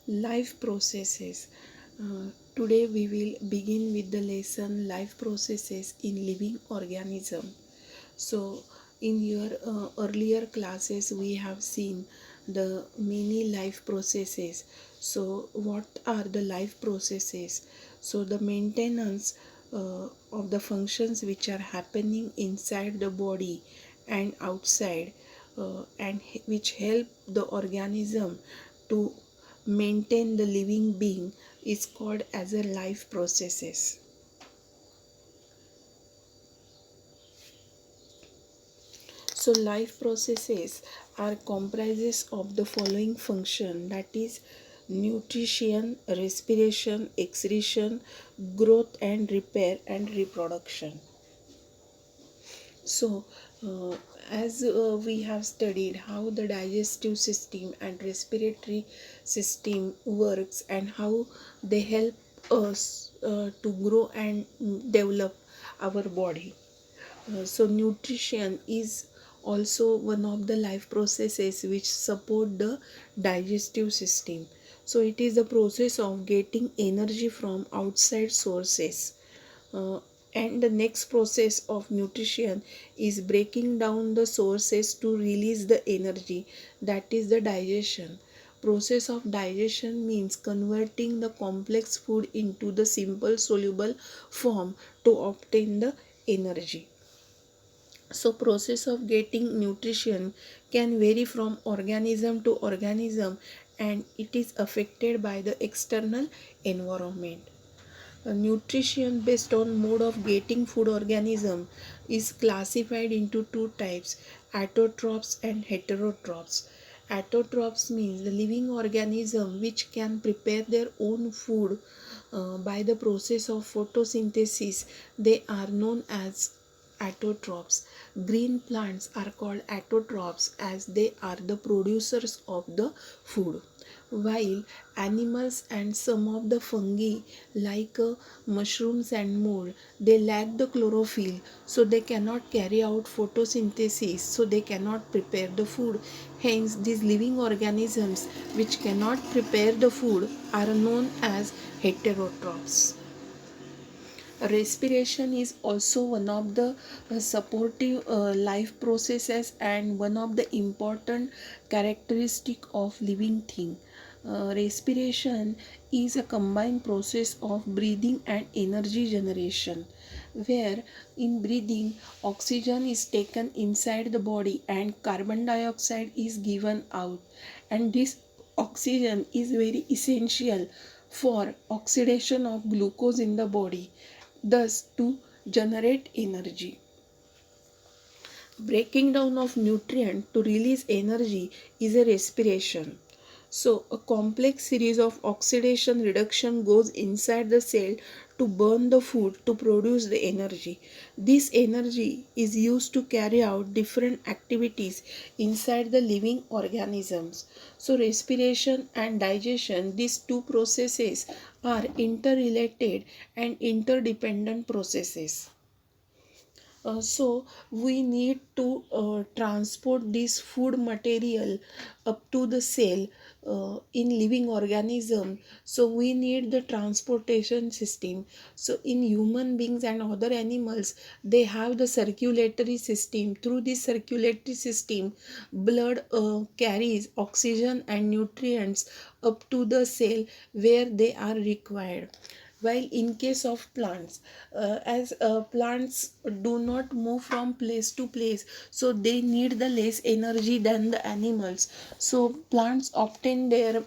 Life processes. Today we will begin with the lesson life processes in living organism. So in your earlier classes we have seen the many life processes. So what are the life processes? So the maintenance of the functions which are happening inside the body and outside, which help the organism to maintain the living being is called as a life processes. So life processes are comprises of the following function, that is nutrition, respiration, excretion, growth and repair and reproduction. So, as we have studied how the digestive system and respiratory system works and how they help us to grow and develop our body. So, nutrition is also one of the life processes which support the digestive system. So, it is the process of getting energy from outside sources. Uh, and the next process of nutrition is breaking down the sources to release the energy, that is the digestion. Process of digestion means converting the complex food into the simple soluble form to obtain the energy. So process of getting nutrition can vary from organism to organism, and it is affected by the external environment. Nutrition based on mode of getting food organism is classified into two types, autotrophs and heterotrophs. Autotrophs means the living organism which can prepare their own food by the process of photosynthesis. They are known as autotrophs. Green plants are called autotrophs as they are the producers of the food, while animals and some of the fungi like mushrooms and mold, they lack the chlorophyll, so they cannot carry out photosynthesis, so they cannot prepare the food. Hence these living organisms which cannot prepare the food are known as heterotrophs. Respiration is also one of the supportive life processes and one of the important characteristic of living thing. Respiration is a combined process of breathing and energy generation, where in breathing oxygen is taken inside the body and carbon dioxide is given out, and this oxygen is very essential for oxidation of glucose in the body, thus to generate energy. Breaking down of nutrient to release energy is a respiration. So a complex series of oxidation reduction goes inside the cell to burn the food to produce the energy. This energy is used to carry out different activities inside the living organisms. So respiration and digestion, these two processes are interrelated and interdependent processes. So we need to transport this food material up to the cell in living organism. So we need the transportation system. So in human beings and other animals, they have the circulatory system. Through this circulatory system, blood carries oxygen and nutrients up to the cell where they are required. While in case of plants, as plants do not move from place to place, so they need the less energy than the animals. So plants obtain their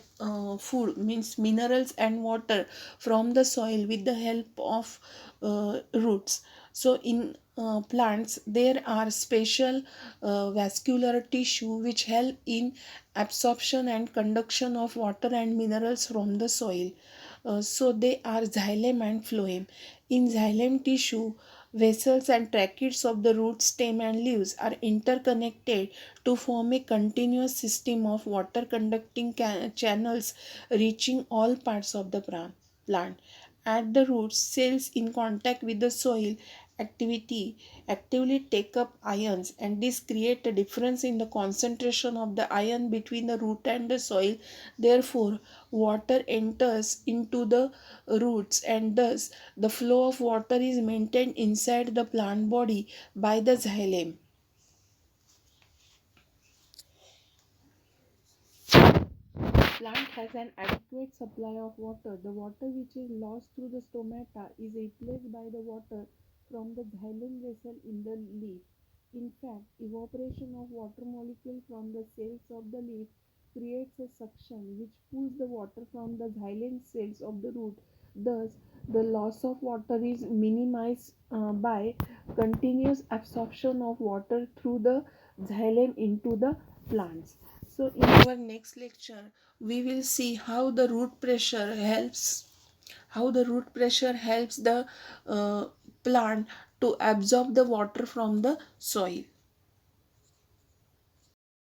food, means minerals and water, from the soil with the help of roots. So in plants there are special vascular tissue which help in absorption and conduction of water and minerals from the soil. So they are xylem and phloem. In xylem tissue, vessels and tracheids of the root, stem and leaves are interconnected to form a continuous system of water conducting channels reaching all parts of the plant. At the roots, cells in contact with the soil activity actively take up ions, and this create a difference in the concentration of the ion between the root and the soil. Therefore water enters into the roots, and thus the flow of water is maintained inside the plant body by the xylem. Plant has an adequate supply of water. The water which is lost through the stomata is replaced by the water from the xylem vessel in the leaf. In fact, evaporation of water molecule from the cells of the leaf creates a suction which pulls the water from the xylem cells of the root. Thus, the loss of water is minimized by continuous absorption of water through the xylem into the plants. So, in our next lecture, we will see how the root pressure helps the plant to absorb the water from the soil.